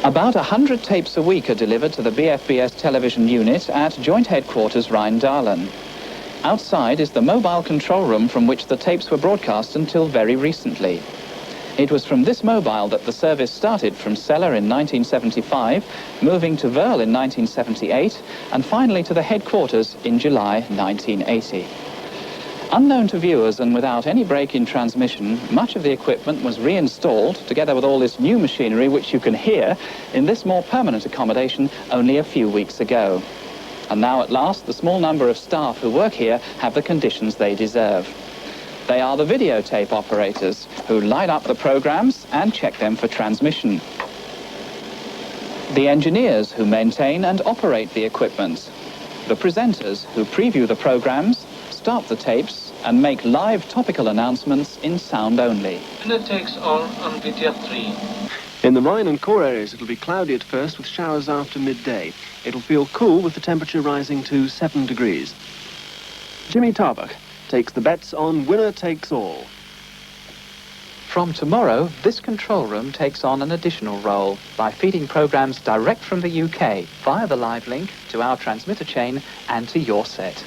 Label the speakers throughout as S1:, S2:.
S1: About 100 tapes a week are delivered to the BFBS television unit at Joint Headquarters Rhein-Dahlen. Outside is the mobile control room from which the tapes were broadcast until very recently. It was from this mobile that the service started from Celle in 1975, moving to Wörl in 1978, and finally to the headquarters in July 1980. Unknown to viewers and without any break in transmission, much of the equipment was reinstalled, together with all this new machinery which you can hear, in this more permanent accommodation only a few weeks ago. And now at last, the small number of staff who work here have the conditions they deserve. They are the videotape operators who line up the programs and check them for transmission. The engineers who maintain and operate the equipment. The presenters who preview the programs, start the tapes and make live topical announcements in sound only.
S2: Winner takes all on video 3.
S3: In the Rhine and core areas, it'll be cloudy at first with showers after midday. It'll feel cool with the temperature rising to 7 degrees. Jimmy Tarbuck takes the bets on winner takes all.
S1: From tomorrow, this control room takes on an additional role by feeding programs direct from the UK via the live link to our transmitter chain and to your set.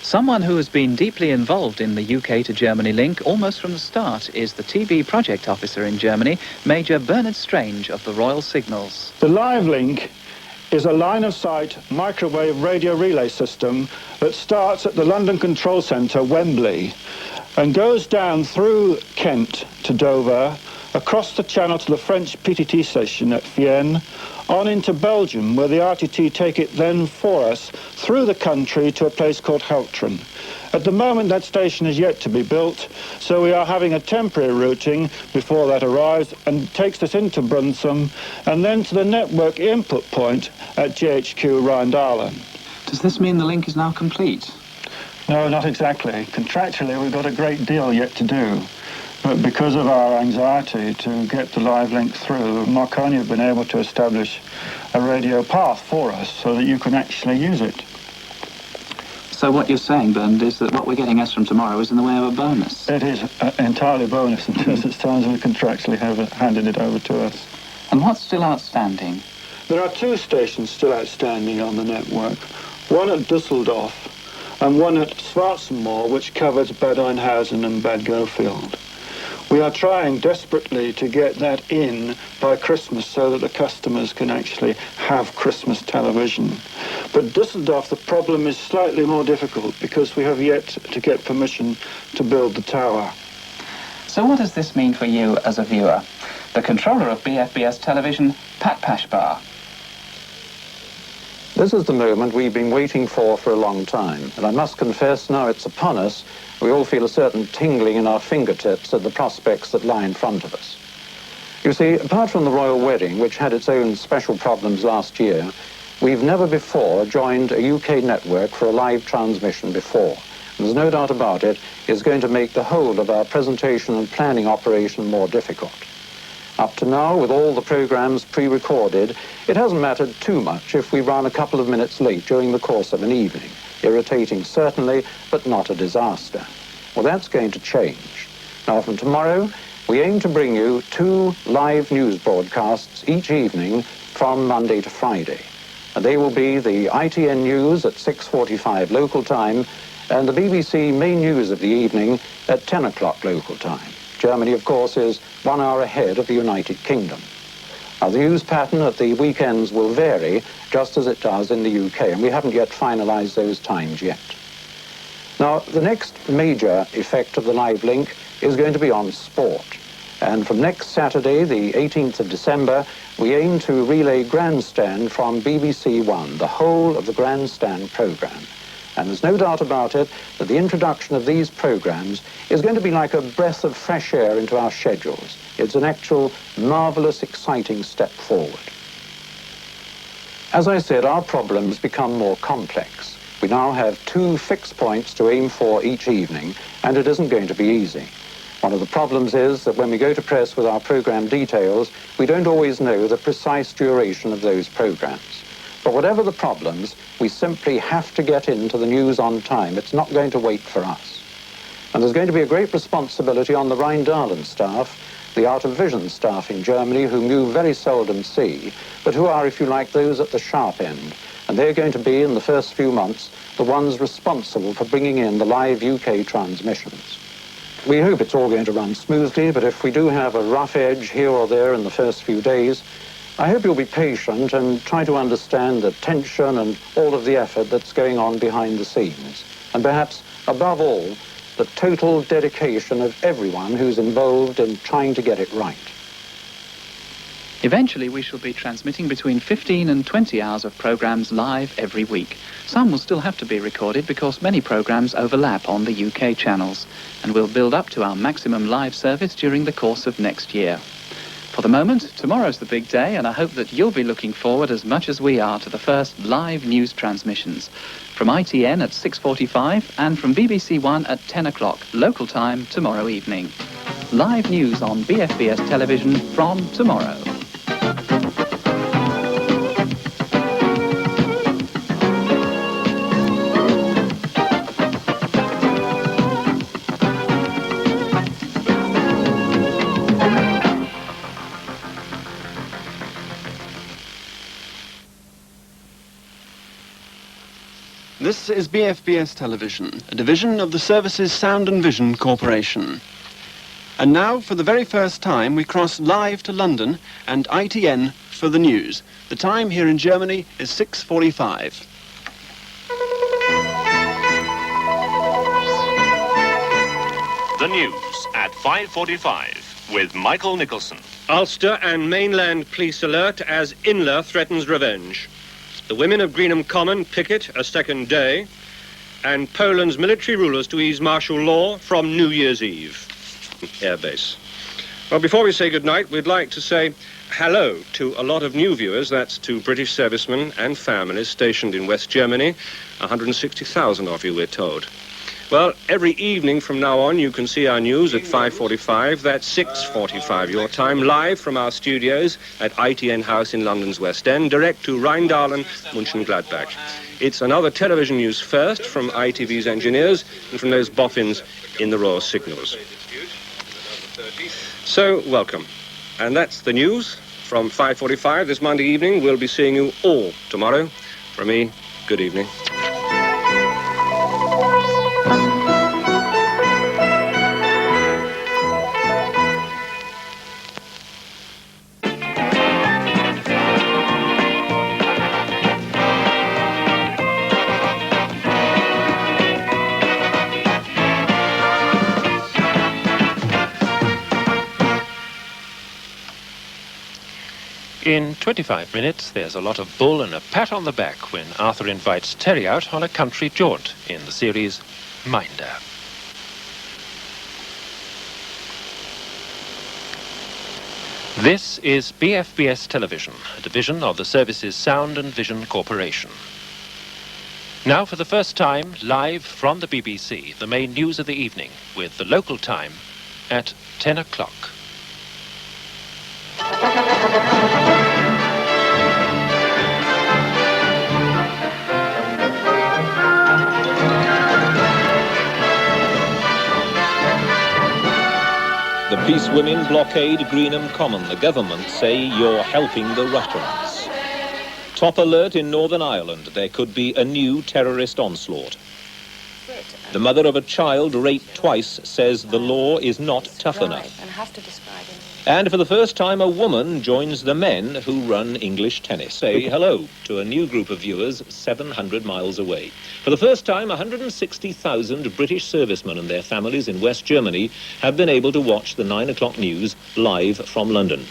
S1: Someone who has been deeply involved in the UK to Germany link almost from the start is the TB project officer in Germany, Major Bernard Strange of the Royal Signals.
S4: The live link is a line-of-sight microwave radio relay system that starts at the London Control Centre, Wembley, and goes down through Kent to Dover, across the channel to the French PTT station at Vienne, on into Belgium, where the RTT take it then for us through the country to a place called Heltron. At the moment, that station is yet to be built, so we are having a temporary routing before that arrives and takes us into Brunsum and then to the network input point at GHQ Rhein-Dahlen.
S1: Does this mean the link is now complete?
S4: No, not exactly. Contractually, we've got a great deal yet to do. But because of our anxiety to get the live link through, Marconi have been able to establish a radio path for us so that you can actually use it.
S1: So what you're saying, Bernd, is that what we're getting us from tomorrow is in the way of a bonus?
S4: It is entirely bonus until such times we contractually have handed it over to us.
S1: And what's still outstanding?
S4: There are 2 stations still outstanding on the network. One at Düsseldorf and one at Schwarzenmoor, which covers Bad Oeynhausen and Bad Gofield. We are trying desperately to get that in by Christmas so that the customers can actually have Christmas television. But Düsseldorf, the problem is slightly more difficult because we have yet to get permission to build the tower.
S1: So what does this mean for you as a viewer? The controller of BFBS television, Pachebat.
S5: This is the moment we've been waiting for a long time, and I must confess now it's upon us. We all feel a certain tingling in our fingertips at the prospects that lie in front of us. You see, apart from the royal wedding, which had its own special problems last year, we've never before joined a UK network for a live transmission before. And there's no doubt about it, it's going to make the whole of our presentation and planning operation more difficult. Up to now, with all the programs pre-recorded, it hasn't mattered too much if we run a couple of minutes late during the course of an evening. Irritating, certainly, but not a disaster. Well, that's going to change. Now, from tomorrow, we aim to bring you 2 live news broadcasts each evening from Monday to Friday. And they will be the ITN News at 6:45 local time and the BBC main news of the evening at 10 o'clock local time. Germany, of course, is 1 hour ahead of the United Kingdom. Now, the news pattern at the weekends will vary, just as it does in the UK, and we haven't yet finalized those times yet. Now, the next major effect of the live link is going to be on sport. And from next Saturday, the 18th of December, we aim to relay Grandstand from BBC One, the whole of the Grandstand programme. And there's no doubt about it that the introduction of these programs is going to be like a breath of fresh air into our schedules. It's an actual marvelous, exciting step forward. As I said, our problems become more complex. We now have 2 fixed points to aim for each evening, and it isn't going to be easy. One of the problems is that when we go to press with our program details, we don't always know the precise duration of those programs. But whatever the problems, we simply have to get into the news on time. It's not going to wait for us. And there's going to be a great responsibility on the Rhein-Darlen staff, the out-of-vision staff in Germany, whom you very seldom see, but who are, if you like, those at the sharp end. And they're going to be, in the first few months, the ones responsible for bringing in the live UK transmissions. We hope it's all going to run smoothly, but if we do have a rough edge here or there in the first few days, I hope you'll be patient and try to understand the tension and all of the effort that's going on behind the scenes. And perhaps, above all, the total dedication of everyone who's involved in trying to get it right.
S1: Eventually, we shall be transmitting between 15 and 20 hours of programmes live every week. Some will still have to be recorded because many programmes overlap on the UK channels, and we'll build up to our maximum live service during the course of next year. For the moment, tomorrow's the big day, and I hope that you'll be looking forward as much as we are to the first live news transmissions from ITN at 6:45 and from BBC One at 10 o'clock local time tomorrow evening. Live news on BFBS television from tomorrow.
S3: This is BFBS Television, a division of the Services Sound and Vision Corporation. And now, for the very first time, we cross live to London and ITN for the news. The time here in Germany is 6:45.
S6: The news at 5:45 with Michael Nicholson.
S7: Ulster and mainland police alert as Inler threatens revenge. The women of Greenham Common picket a second day, and Poland's military rulers to ease martial law from New Year's Eve. Airbase. Well, before we say goodnight, we'd like to say hello to a lot of new viewers. That's to British servicemen and families stationed in West Germany. 160,000 of you, we're told. Well, every evening from now on, you can see our news at 5:45. That's 6:45 your time, live from our studios at ITN House in London's West End, direct to Rhein-Darlen, München-Gladbach. It's another television news first from ITV's engineers and from those boffins in the Royal Signals. So, welcome. And that's the news from 5:45 this Monday evening. We'll be seeing you all tomorrow. From me, good evening.
S6: In 25 minutes, there's a lot of bull and a pat on the back when Arthur invites Terry out on a country jaunt in the series Minder. This is BFBS Television, a division of the Services Sound and Vision Corporation. Now, for the first time, live from the BBC, the main news of the evening, with the local time at 10 o'clock.
S8: The peace women blockade Greenham Common. The government say you're helping the Russians. Top alert in Northern Ireland. There could be a new terrorist onslaught. The mother of a child raped twice says the law is not tough enough. And for the first time, a woman joins the men who run English tennis. Say hello to a new group of viewers 700 miles away. For the first time, 160,000 British servicemen and their families in West Germany have been able to watch the 9 o'clock news live from London.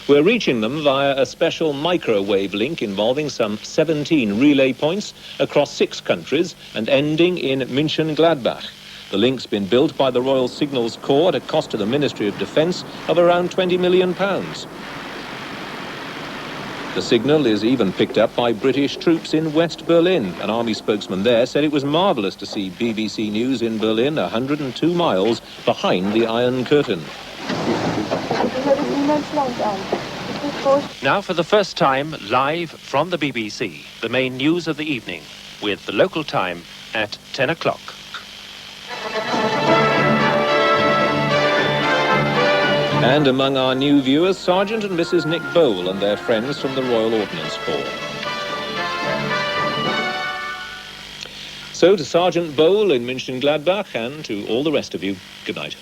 S8: We're reaching them via a special microwave link involving some 17 relay points across 6 countries and ending in München-Gladbach. The link's been built by the Royal Signals Corps at a cost to the Ministry of Defence of around £20 million. The signal is even picked up by British troops in West Berlin. An army spokesman there said it was marvellous to see BBC News in Berlin 102 miles behind the Iron Curtain.
S6: Now, for the first time, live from the BBC, the main news of the evening, with the local time at 10 o'clock.
S8: And among our new viewers, Sergeant and Mrs. Nick Bowl and their friends from the Royal Ordnance Corps. So to Sergeant Bowl in München-Gladbach and to all the rest of you, good night.